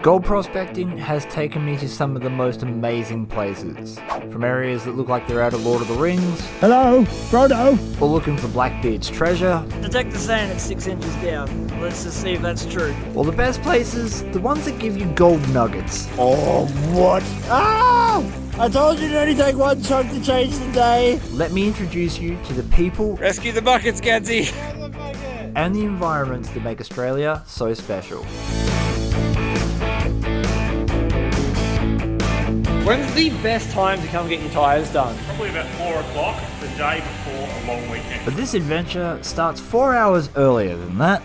Gold prospecting has taken me to some of the most amazing places. From areas that look like they're out of Lord of the Rings. Hello, Frodo. Or looking for Blackbeard's treasure. Detect the sand at 6 inches down. Let's just see if that's true. Or the best places, the ones that give you gold nuggets. Oh, what? Ah! I told you to only take one chunk to change the day. Let me introduce you to the people. Rescue the buckets, Gadsy. And the environments that make Australia so special. When's the best time to come get your tyres done? Probably about 4 o'clock the day before a long weekend. But this adventure starts 4 hours earlier than that.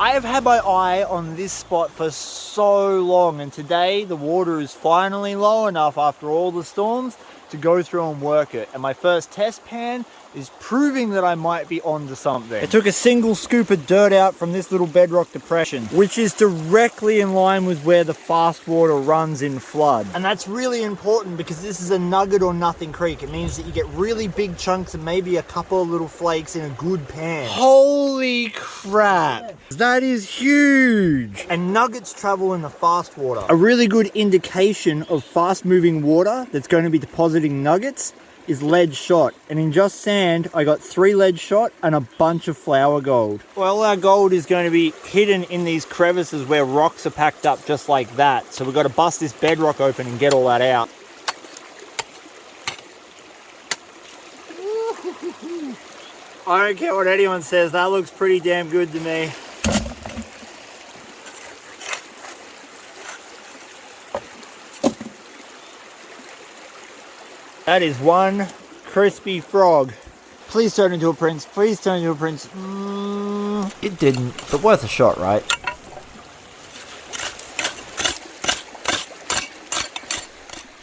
I have had my eye on this spot for so long, and today the water is finally low enough after all the storms to go through and work it. And my first test pan is proving that I might be onto something. I took a single scoop of dirt out from this little bedrock depression, which is directly in line with where the fast water runs in flood. And that's really important because this is a nugget or nothing creek. It means that you get really big chunks and maybe a couple of little flakes in a good pan. Holy crap, that is huge. And nuggets travel in the fast water. A really good indication of fast moving water that's going to be depositing nuggets is lead shot, and in just sand I got 3 lead shot and a bunch of flour gold. Well, our gold is going to be hidden in these crevices where rocks are packed up just like that, so we've got to bust this bedrock open and get all that out. I don't care what anyone says, that looks pretty damn good to me. That is one crispy frog. Please turn into a prince. Please turn into a prince. It didn't, but worth a shot, right?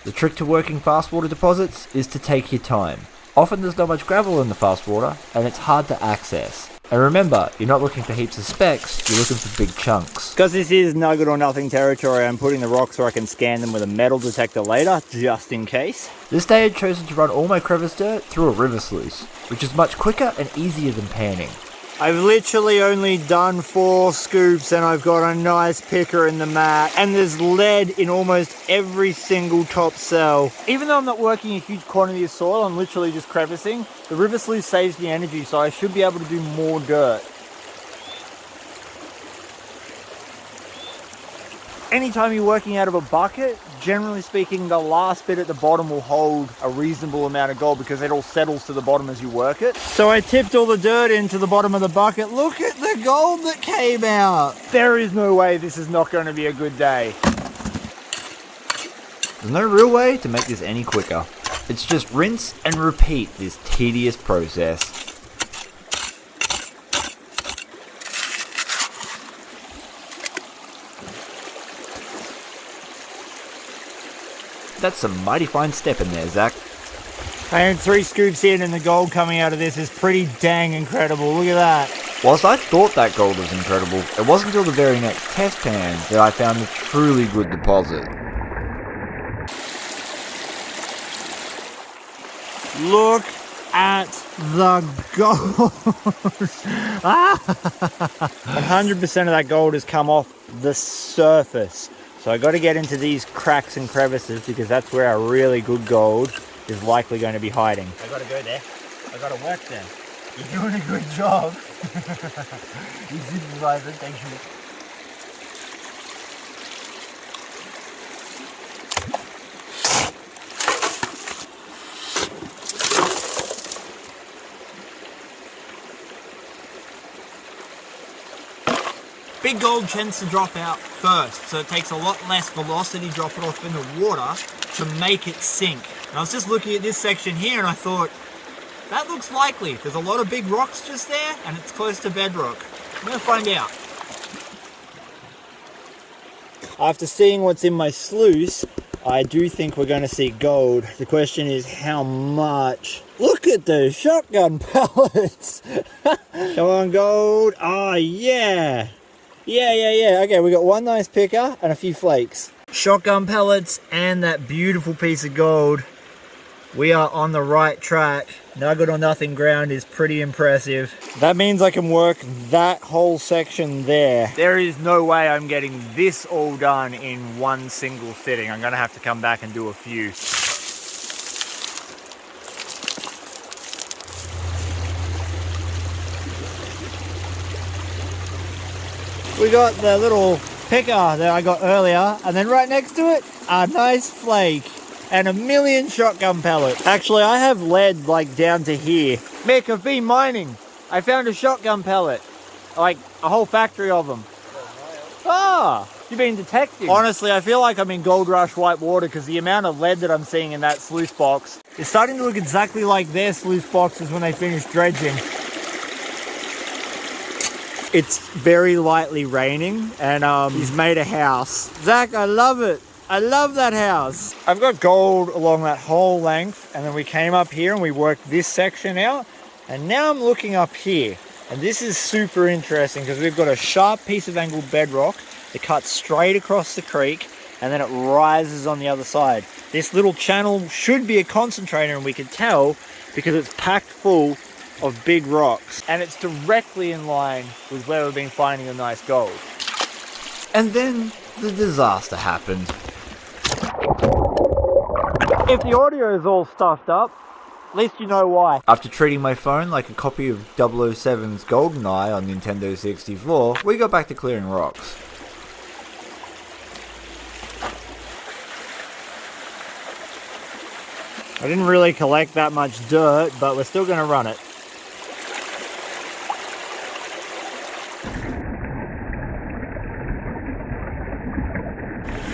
The trick to working fast water deposits is to take your time. Often there's not much gravel in the fast water, and it's hard to access. And remember, you're not looking for heaps of specks, you're looking for big chunks. Because this is nugget or nothing territory, I'm putting the rocks so I can scan them with a metal detector later, just in case. This day I'd chosen to run all my crevice dirt through a river sluice, which is much quicker and easier than panning. I've literally only done 4 scoops and I've got a nice picker in the mat, and there's lead in almost every single top cell. Even though I'm not working a huge quantity of soil, I'm literally just crevicing. The river sluice saves me energy, so I should be able to do more dirt. Anytime you're working out of a bucket, generally speaking, the last bit at the bottom will hold a reasonable amount of gold because it all settles to the bottom as you work it. So I tipped all the dirt into the bottom of the bucket. Look at the gold that came out. There is no way this is not going to be a good day. There's no real way to make this any quicker. It's just rinse and repeat this tedious process. That's some mighty fine step in there, Zach. I am 3 scoops in and the gold coming out of this is pretty dang incredible. Look at that. Whilst I thought that gold was incredible, it wasn't until the very next test pan that I found a truly good deposit. Look at the gold. 100% of that gold has come off the surface. So I got to get into these cracks and crevices because that's where our really good gold is likely going to be hiding. I got to go there. I got to work there. You're doing a good job. You supervisor, thank you. Big gold tends to drop out first, so it takes a lot less velocity dropping off in the water to make it sink. And I was just looking at this section here and I thought, that looks likely. There's a lot of big rocks just there and it's close to bedrock. I'm going to find out. After seeing what's in my sluice, I do think we're going to see gold. The question is how much. Look at those shotgun pellets. Come on, gold. Oh, yeah. Yeah. Okay, we got one nice picker and a few flakes. Shotgun pellets and that beautiful piece of gold. We are on the right track. Nugget or nothing ground is pretty impressive. That means I can work that whole section there. There is no way I'm getting this all done in one single sitting. I'm gonna have to come back and do a few. We got the little picker that I got earlier, and then right next to it, a nice flake and a million shotgun pellets. Actually, I have lead like down to here. Mick, I've been mining. I found a shotgun pellet, like a whole factory of them. Ah, you've been detecting. Honestly, I feel like I'm in Gold Rush white water because the amount of lead that I'm seeing in that sluice box is starting to look exactly like their sluice boxes when they finish dredging. It's very lightly raining, and he's made a house. Zach, I love it. I love that house. I've got gold along that whole length, and then we came up here and we worked this section out, and now I'm looking up here, and this is super interesting because we've got a sharp piece of angled bedrock that cuts straight across the creek, and then it rises on the other side. This little channel should be a concentrator, and we can tell because it's packed full of big rocks, and it's directly in line with where we've been finding the nice gold. And then the disaster happened. If the audio is all stuffed up, at least you know why. After treating my phone like a copy of 007's GoldenEye on Nintendo 64, we got back to clearing rocks. I didn't really collect that much dirt, but we're still going to run it.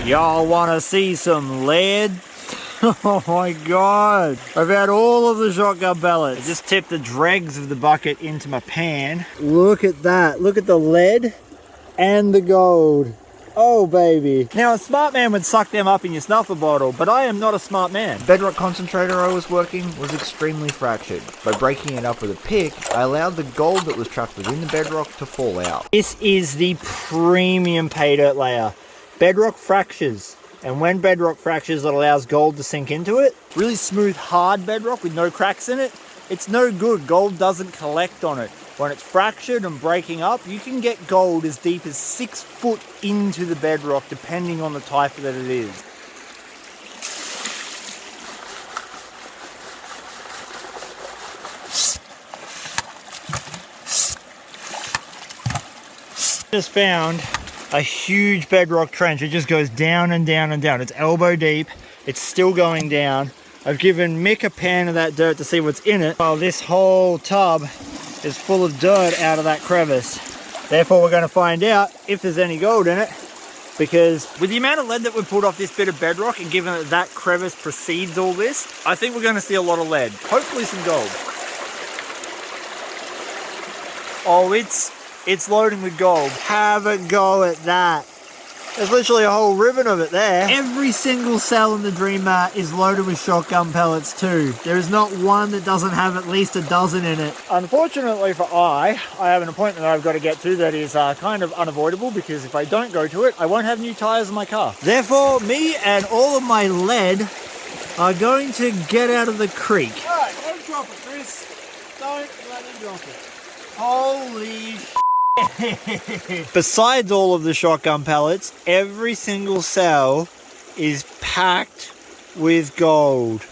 Y'all want to see some lead? Oh my god. I've had all of the shotgun pellets. I just tipped the dregs of the bucket into my pan. Look at that. Look at the lead and the gold. Oh baby. Now a smart man would suck them up in your snuffer bottle, but I am not a smart man. The bedrock concentrator I was working was extremely fractured. By breaking it up with a pick, I allowed the gold that was trapped within the bedrock to fall out. This is the premium pay dirt layer. Bedrock fractures, and when bedrock fractures, it allows gold to sink into it. Really smooth, hard bedrock with no cracks in it, it's no good. Gold doesn't collect on it. When it's fractured and breaking up, you can get gold as deep as 6 foot into the bedrock, depending on the type that it is. Just found a huge bedrock trench. It just goes down and down and down. It's elbow deep. It's still going down. I've given Mick a pan of that dirt to see what's in it, while this whole tub is full of dirt out of that crevice. Therefore, we're going to find out if there's any gold in it, because with the amount of lead that we pulled off this bit of bedrock, and given that that crevice precedes all this, I think we're going to see a lot of lead. Hopefully some gold. Oh, it's loading with gold. Have a go at that. There's literally a whole ribbon of it there. Every single cell in the Dream Mat is loaded with shotgun pellets too. There is not one that doesn't have at least a dozen in it. Unfortunately for I have an appointment that I've got to get to that is kind of unavoidable, because if I don't go to it, I won't have new tyres in my car. Therefore, me and all of my lead are going to get out of the creek. Alright, don't drop it, Chris. Don't let me drop it. Holy Besides all of the shotgun pellets, every single cell is packed with gold.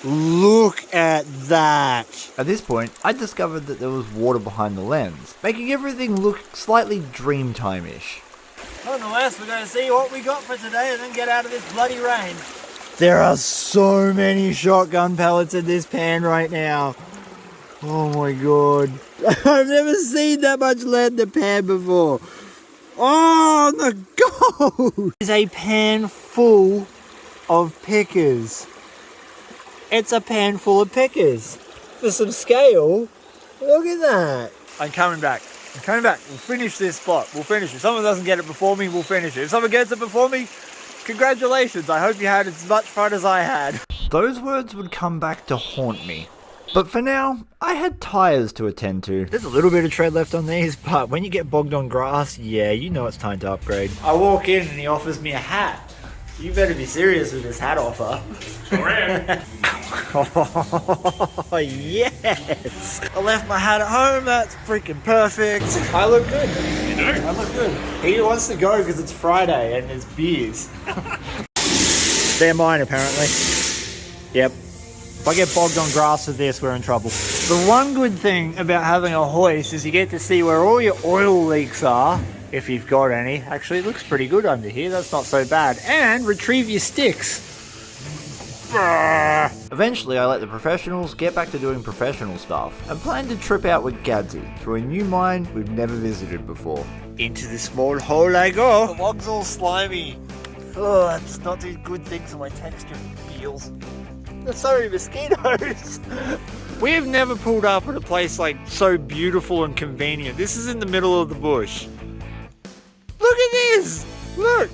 Look at that. At this point, I discovered that there was water behind the lens, making everything look slightly Dreamtime-ish. Nonetheless, we're going to see what we got for today and then get out of this bloody rain. There are so many shotgun pellets in this pan right now. Oh my god. I've never seen that much lead in a pan before. Oh, the gold! It's a pan full of pickers. It's a pan full of pickers. For some scale, look at that. I'm coming back. We'll finish this spot. We'll finish it. If someone doesn't get it before me, we'll finish it. If someone gets it before me, congratulations. I hope you had as much fun as I had. Those words would come back to haunt me. But for now, I had tyres to attend to. There's a little bit of tread left on these, but when you get bogged on grass, yeah, you know it's time to upgrade. I walk in and he offers me a hat. You better be serious with this hat offer. Sure am. Oh, yes! I left my hat at home, that's freaking perfect. I look good. You do? I look good. He wants to go because it's Friday and there's beers. They're mine, apparently. Yep. If I get bogged on grass with this, we're in trouble. The one good thing about having a hoist is you get to see where all your oil leaks are, if you've got any. Actually, it looks pretty good under here. That's not so bad. And retrieve your sticks. Eventually, I let the professionals get back to doing professional stuff and planned to trip out with Gadsy through a new mine we've never visited before. Into the small hole I go. The log's all slimy. Oh, that's not these good things on my texture feels. Sorry, mosquitoes. We have never pulled up at a place like so beautiful and convenient. This is in the middle of the bush. Look at this! Look!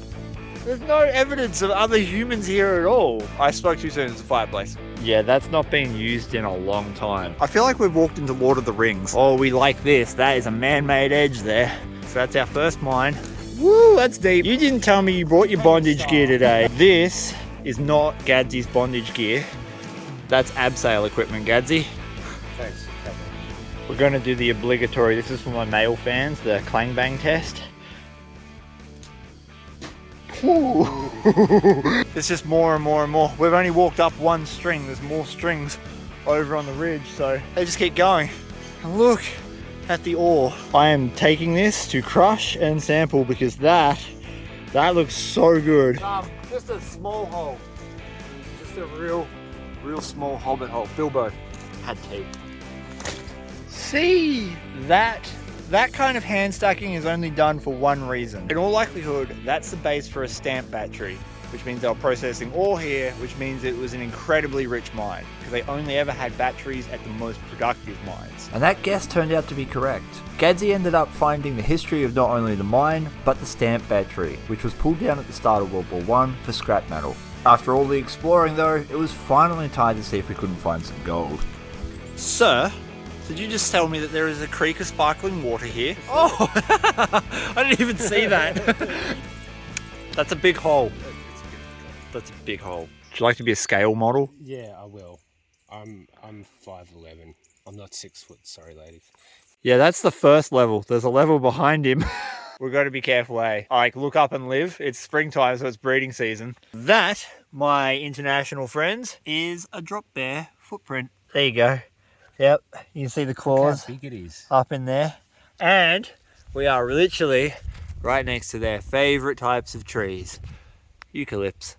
There's no evidence of other humans here at all. I spoke too soon, it's a fireplace. Yeah, that's not been used in a long time. I feel like we've walked into Lord of the Rings. Oh, we like this. That is a man-made edge there. So that's our first mine. Woo, that's deep. You didn't tell me you brought your bondage gear today. This is not Gadsy's bondage gear. That's abseil equipment, Gadsy. Thanks. We're going to do the obligatory, this is for my male fans, the clang bang test. There's just more and more and more. We've only walked up one string. There's more strings over on the ridge, so they just keep going. And look at the ore. I am taking this to crush and sample because that looks so good. Just a small hole. Just a real small hobbit hole. Bilbo had teeth. See that kind of hand stacking is only done for one reason. In all likelihood, that's the base for a stamp battery, which means they were processing ore here, which means it was an incredibly rich mine, because they only ever had batteries at the most productive mines. And that guess turned out to be correct. Gadsy ended up finding the history of not only the mine, but the stamp battery, which was pulled down at the start of World War I for scrap metal. After all the exploring though, it was finally time to see if we couldn't find some gold. Sir, did you just tell me that there is a creek of sparkling water here? Oh, I didn't even see that. That's a big hole. That's a big hole. Would you like to be a scale model? Yeah, I will. I'm 5'11". I'm not 6 foot. Sorry, ladies. Yeah, that's the first level. There's a level behind him. We've got to be careful, eh? Like, look up and live. It's springtime, so it's breeding season. That, my international friends, is a drop bear footprint. There you go. Yep, you can see the claws Look how big it is. up in there. And we are literally right next to their favourite types of trees. Eucalypts.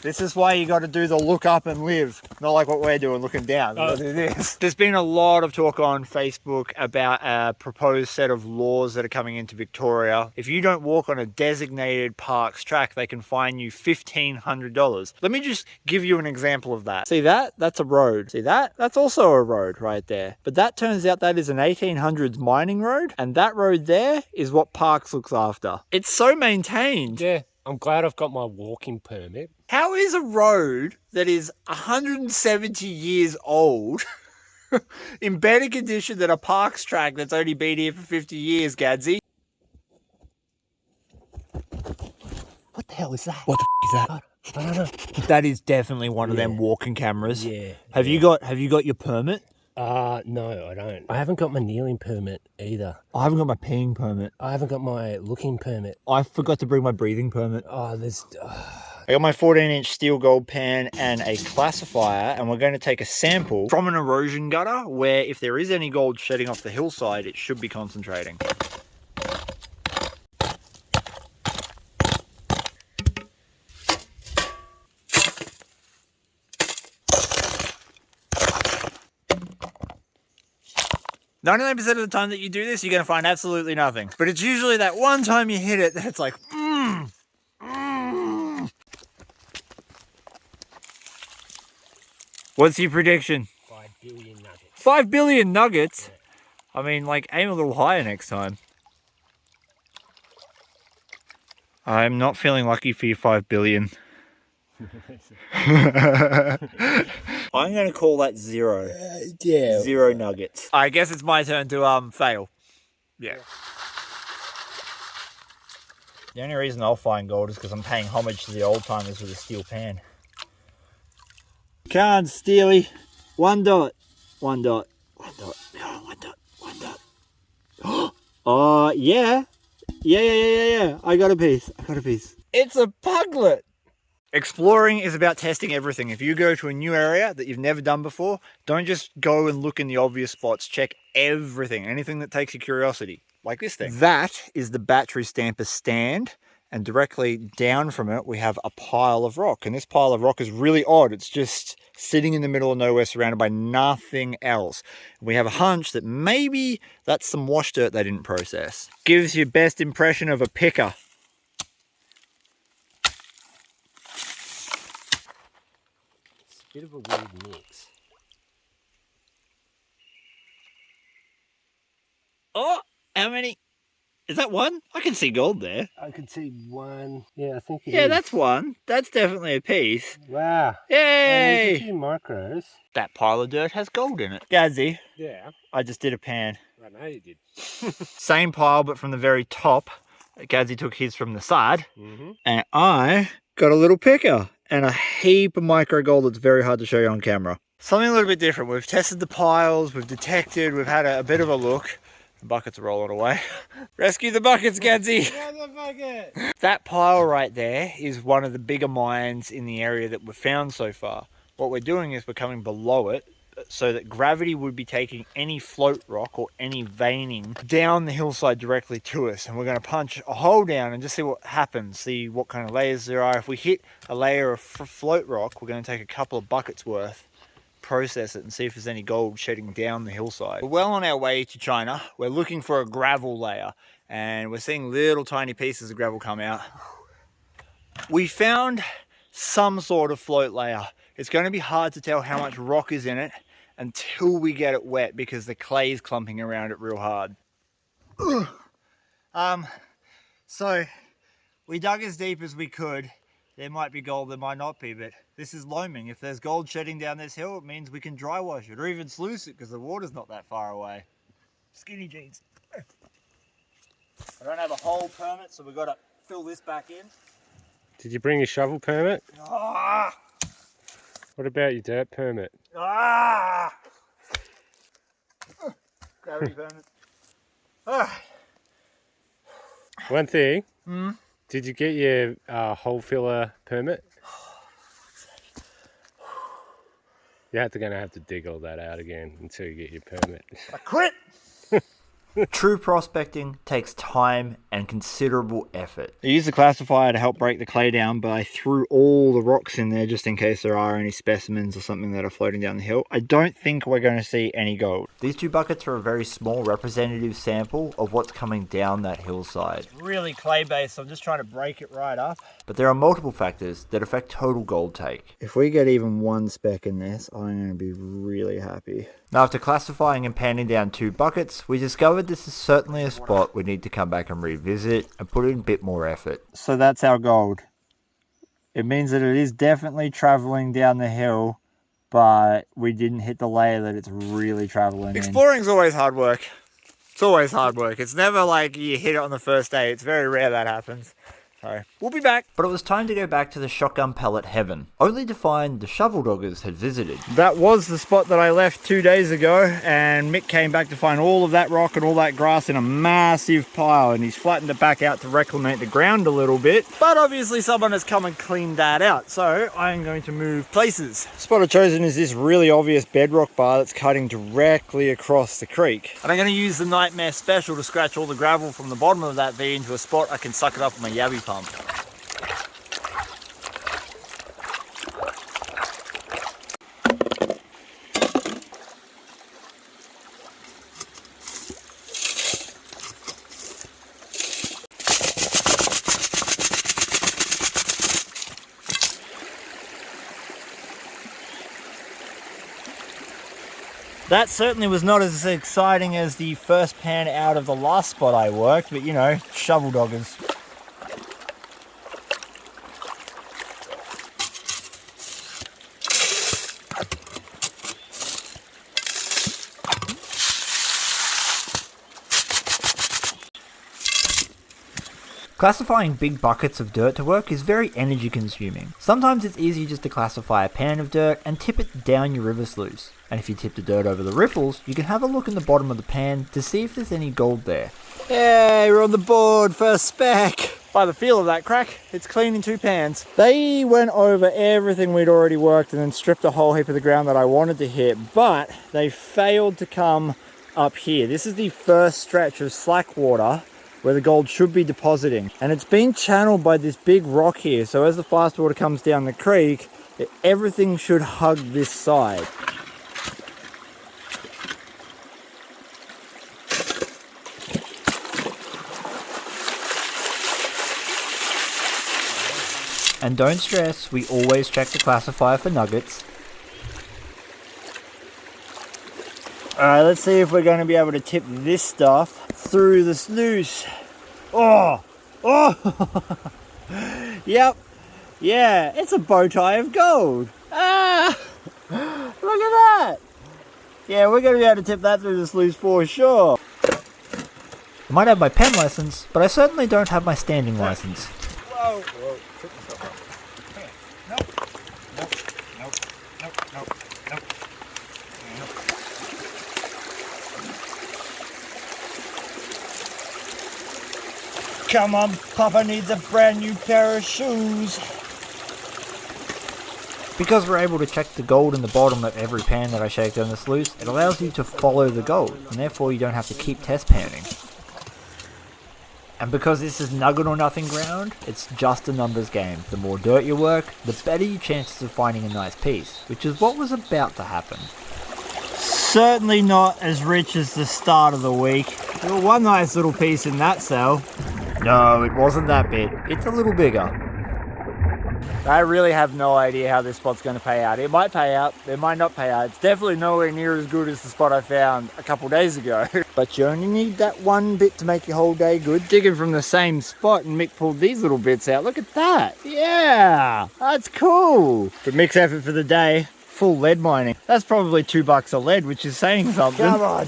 This is why you got to do the look up and live. Not like what we're doing, looking down. You gotta do this. There's been a lot of talk on Facebook about a proposed set of laws that are coming into Victoria. If you don't walk on a designated parks track, they can fine you $1,500. Let me just give you an example of that. See that? That's a road. See that? That's also a road right there. But that turns out that is an 1800s mining road, and that road there is what Parks looks after. It's so maintained. Yeah, I'm glad I've got my walking permit. How is a road that is 170 years old in better condition than a parks track that's only been here for 50 years, Gadsy? What the hell is that? What the is that? I don't know. That is definitely one of them walking cameras. Yeah. Have you got your permit? No, I don't. I haven't got my kneeling permit either. I haven't got my peeing permit. I haven't got my looking permit. I forgot to bring my breathing permit. Oh, there's... I got my 14-inch steel gold pan and a classifier, and we're going to take a sample from an erosion gutter where if there is any gold shedding off the hillside, it should be concentrating. "99% of the time that you do this, you're going to find absolutely nothing. But it's usually that one time you hit it that it's like, What's your prediction? 5 billion nuggets. 5 billion nuggets? Yeah. I mean, like, aim a little higher next time. I'm not feeling lucky for your 5 billion. I'm going to call that 0. Yeah. 0 nuggets. I guess it's my turn to fail. Yeah. The only reason I'll find gold is because I'm paying homage to the old timers with a steel pan. Can't, Steely. One dot. One dot. One dot. Oh, one dot. One dot. Oh, yeah. Yeah. I got a piece. It's a puglet. Exploring is about testing everything. If you go to a new area that you've never done before, don't just go and look in the obvious spots. Check everything, anything that takes your curiosity, like this thing. That is the battery stamper stand, and directly down from it, we have a pile of rock. And this pile of rock is really odd. It's just sitting in the middle of nowhere, surrounded by nothing else. We have a hunch that maybe that's some wash dirt they didn't process. Gives you best impression of a picker. Bit of a weird mix. Oh, how many? Is that one? I can see gold there. I could see one. Yeah, I think it Yeah, is. that's one. That's definitely a piece. Wow. Yay! There's a few micros. That pile of dirt has gold in it. Gazzy, Yeah, I just did a pan. I know you did. Same pile, but from the very top. Gazzy took his from the side. Mm-hmm. And I got a little picker and a heap of micro gold that's very hard to show you on camera. Something a little bit different. We've tested the piles, we've detected, we've had a bit of a look. The buckets are rolling away. Rescue the buckets, Gadsy! That pile right there is one of the bigger mines in the area that we've found so far. What we're doing is we're coming below it so that gravity would be taking any float rock or any veining down the hillside directly to us. And we're going to punch a hole down and just see what happens, see what kind of layers there are. If we hit a layer of float rock, we're going to take a couple of buckets worth, process it and see if there's any gold shedding down the hillside. We're well on our way to China. We're looking for a gravel layer and we're seeing little tiny pieces of gravel come out. We found some sort of float layer. It's going to be hard to tell how much rock is in it until we get it wet because the clay is clumping around it real hard. So we dug as deep as we could. There might be gold, there might not be, but this is loaming. If there's gold shedding down this hill, it means we can dry wash it or even sluice it because the water's not that far away. Skinny jeans. I don't have a hole permit, so we've got to fill this back in. Did you bring your shovel permit? Ah! What about your dirt permit? Ah! Gravity permit. Ah. One thing. Did you get your hole filler permit? You're going to have to dig all that out again until you get your permit. I quit! True prospecting takes time and considerable effort. I used the classifier to help break the clay down, but I threw all the rocks in there just in case there are any specimens or something that are floating down the hill. I don't think we're going to see any gold. These 2 buckets are a very small representative sample of what's coming down that hillside. Really clay based, so I'm just trying to break it right up. But there are multiple factors that affect total gold take. If we get even one speck in this, I'm going to be really happy. Now, after classifying and panning down 2 buckets, we discovered this is certainly a spot we need to come back and revisit and put in a bit more effort. So that's our gold. It means that it is definitely traveling down the hill, but we didn't hit the layer that it's really traveling in. Exploring's always hard work. It's always hard work. It's never like you hit it on the first day. It's very rare that happens. So we'll be back. But it was time to go back to the shotgun pellet heaven, only to find the shovel doggers had visited. That was the spot that I left 2 days ago, and Mick came back to find all of that rock and all that grass in a massive pile, and he's flattened it back out to reclimate the ground a little bit. But obviously someone has come and cleaned that out, so I'm going to move places. The spot I've chosen is this really obvious bedrock bar that's cutting directly across the creek. And I'm going to use the Nightmare Special to scratch all the gravel from the bottom of that V into a spot I can suck it up with my yabby pump. That certainly was not as exciting as the first pan out of the last spot I worked, but you know, shovel doggers. Classifying big buckets of dirt to work is very energy consuming. Sometimes it's easy just to classify a pan of dirt and tip it down your river sluice. And if you tip the dirt over the riffles, you can have a look in the bottom of the pan to see if there's any gold there. Yay, we're on the board, first spec. By the feel of that crack, it's clean in 2 pans. They went over everything we'd already worked and then stripped a whole heap of the ground that I wanted to hit, but they failed to come up here. This is the first stretch of slack water where the gold should be depositing, and it's been channeled by this big rock here, so as the fast water comes down the creek, everything should hug this side. And don't stress, we always check the classifier for nuggets. Alright, let's see if we're going to be able to tip this stuff through the sluice. Oh! Oh! Yep. Yeah, it's a bow tie of gold. Ah! Look at that! Yeah, we're going to be able to tip that through the sluice for sure. I might have my pen license, but I certainly don't have my standing license. Whoa! Whoa. Nope. Nope. Nope. Nope. Nope. Nope. Come on, Papa needs a brand new pair of shoes. Because we're able to check the gold in the bottom of every pan that I shake down the sluice, it allows you to follow the gold, and therefore you don't have to keep test panning. And because this is nugget or nothing ground, it's just a numbers game. The more dirt you work, the better your chances of finding a nice piece, which is what was about to happen. Certainly not as rich as the start of the week. There was one nice little piece in that cell. No, it wasn't that big. It's a little bigger. I really have no idea how this spot's going to pay out. It might pay out, it might not pay out. It's definitely nowhere near as good as the spot I found a couple days ago. But you only need that one bit to make your whole day good. Digging from the same spot, and Mick pulled these little bits out. Look at that. Yeah, that's cool. But Mick's effort for the day, full lead mining. That's probably $2 a lead, which is saying something. Come on,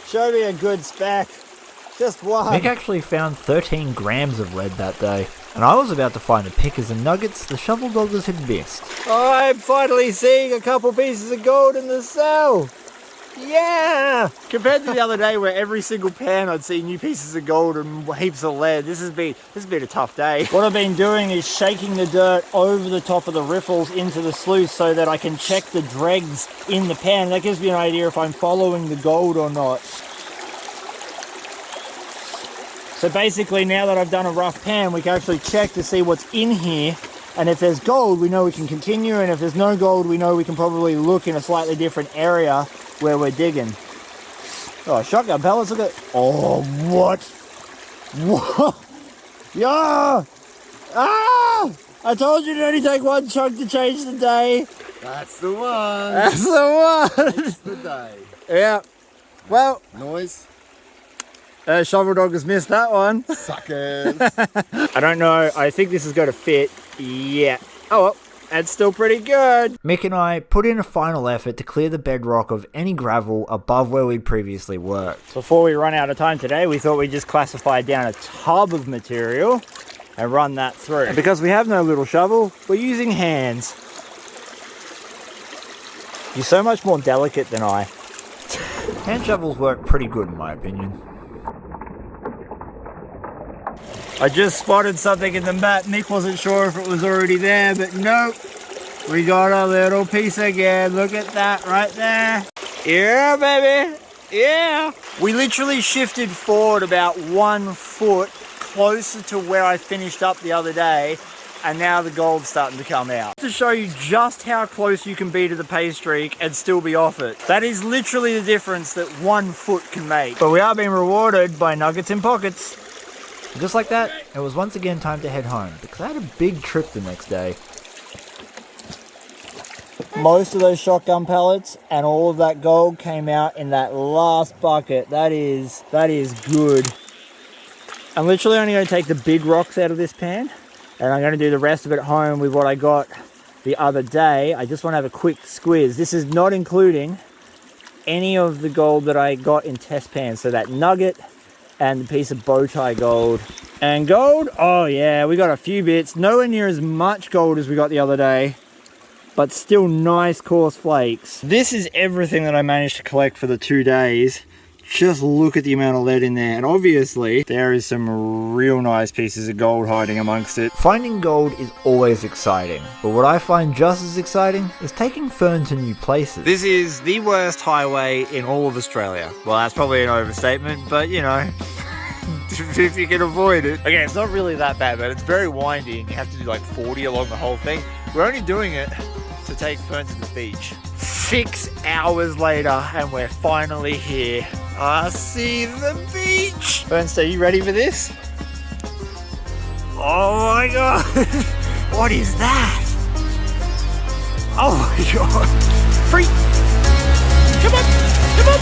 show me a good spec. Just one. Mick actually found 13 grams of lead that day. And I was about to find the pickers and nuggets the shovel doggers had missed. I'm finally seeing a couple pieces of gold in the cell. Yeah! Compared to the other day where every single pan I'd see new pieces of gold and heaps of lead, this has been a tough day. What I've been doing is shaking the dirt over the top of the riffles into the sluice so that I can check the dregs in the pan. That gives me an idea if I'm following the gold or not. So basically, now that I've done a rough pan, we can actually check to see what's in here. And if there's gold, we know we can continue. And if there's no gold, we know we can probably look in a slightly different area where we're digging. Oh, shotgun pellets, look at... Oh, what? What? Yeah! Ah! I told you to only take one chunk to change the day. That's the one. That's the one. It's the day. Yeah. Well... Noise. Shovel Dog has missed that one. Suckers. I don't know. I think this has got to fit. Yeah. Oh, well. That's still pretty good. Mick and I put in a final effort to clear the bedrock of any gravel above where we'd previously worked. Before we run out of time today, we thought we'd just classify down a tub of material and run that through. And because we have no little shovel, we're using hands. You're so much more delicate than I. Hand shovels work pretty good in my opinion. I just spotted something in the mat. Mick wasn't sure if it was already there, but nope. We got a little piece again. Look at that right there. Yeah, baby. Yeah. We literally shifted forward about 1 foot closer to where I finished up the other day, and now the gold's starting to come out. To show you just how close you can be to the pay streak and still be off it. That is literally the difference that 1 foot can make. But we are being rewarded by nuggets in pockets. And just like that, it was once again time to head home, because I had a big trip the next day. Most of those shotgun pellets and all of that gold came out in that last bucket. That is good. I'm literally only going to take the big rocks out of this pan, and I'm going to do the rest of it at home with what I got the other day. I just want to have a quick squiz. This is not including any of the gold that I got in test pans. So that nugget and the piece of bow tie gold. And gold, oh yeah, we got a few bits. Nowhere near as much gold as we got the other day, but still nice coarse flakes. This is everything that I managed to collect for the 2 days. Just look at the amount of lead in there, and obviously there is some real nice pieces of gold hiding amongst it. Finding gold is always exciting, but what I find just as exciting is taking Fern to new places. This is the worst highway in all of Australia. Well, that's probably an overstatement, but you know, if you can avoid it. Okay, it's not really that bad, but it's very windy and you have to do like 40 along the whole thing. We're only doing it to take Fern to the beach. 6 hours later and we're finally here. I see the beach. Fernster, are you ready for this? Oh my god. What is that? Oh my god. Free. Come on. Come on.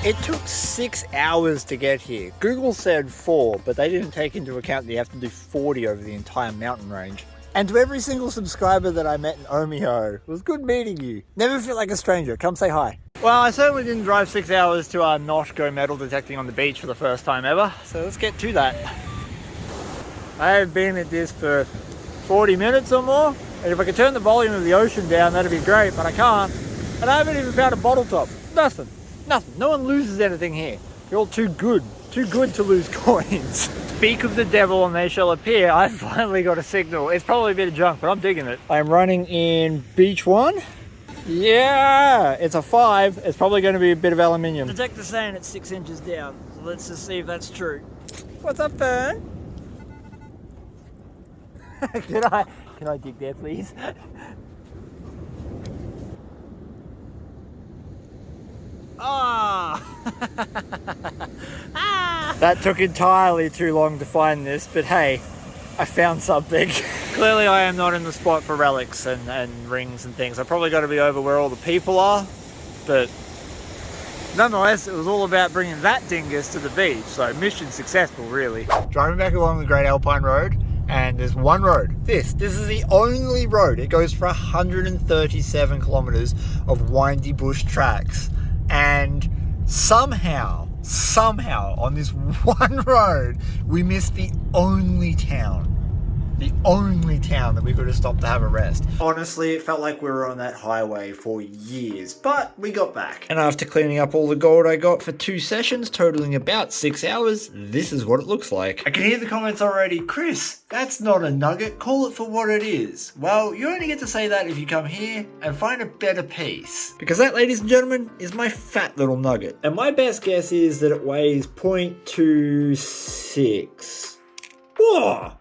It took 6 hours to get here. Google said 4, but they didn't take into account that you have to do 40 over the entire mountain range. And to every single subscriber that I met in Omeo, it was good meeting you. Never feel like a stranger. Come say hi. Well, I certainly didn't drive 6 hours to not go metal detecting on the beach for the first time ever. So let's get to that. I have been at this for 40 minutes or more. And if I could turn the volume of the ocean down, that'd be great, but I can't. And I haven't even found a bottle top. Nothing. Nothing. No one loses anything here. You're all too good to lose coins. Speak of the devil and they shall appear. I finally got a signal. It's probably a bit of junk, but I'm digging it. I'm running in beach 1. Yeah, it's a 5. It's probably going to be a bit of aluminium. Detector's saying it's 6 inches down. So let's just see if that's true. What's up, Fern? Can I dig there, please? Ah! That took entirely too long to find this, but hey, I found something. Clearly I am not in the spot for relics and rings and things. I probably got to be over where all the people are, but nonetheless, it was all about bringing that dingus to the beach, so mission successful, really. Driving back along the Great Alpine Road, and there's one road. This is the only road. It goes for 137 kilometers of windy bush tracks. And somehow on this one road, we missed the only town that we could have stopped to have a rest. Honestly, it felt like we were on that highway for years, but we got back. And after cleaning up all the gold I got for 2 sessions, totaling about 6 hours, this is what it looks like. I can hear the comments already. Chris, that's not a nugget. Call it for what it is. Well, you only get to say that if you come here and find a better piece. Because that, ladies and gentlemen, is my fat little nugget. And my best guess is that it weighs 0.26. Whoa!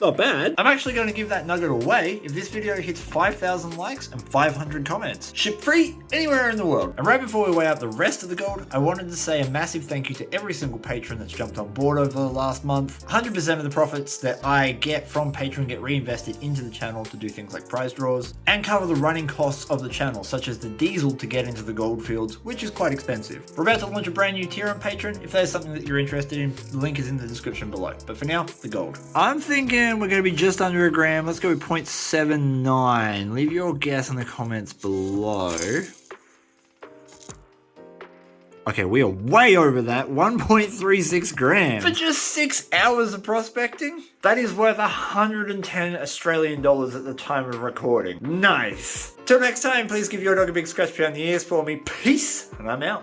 Not bad. I'm actually going to give that nugget away if this video hits 5,000 likes and 500 comments. Ship free anywhere in the world. And right before we weigh out the rest of the gold, I wanted to say a massive thank you to every single patron that's jumped on board over the last month. 100% of the profits that I get from Patreon get reinvested into the channel to do things like prize draws and cover the running costs of the channel, such as the diesel to get into the gold fields, which is quite expensive. We're about to launch a brand new tier on Patreon. If there's something that you're interested in, the link is in the description below. But for now, the gold. I'm thinking we're going to be just under a gram. Let's go with 0.79. Leave your guess in the comments below. Okay, we are way over that. 1.36 grams. For just 6 hours of prospecting? That is worth 110 Australian dollars at the time of recording. Nice. Till next time, please give your dog a big scratch behind the ears for me. Peace, and I'm out.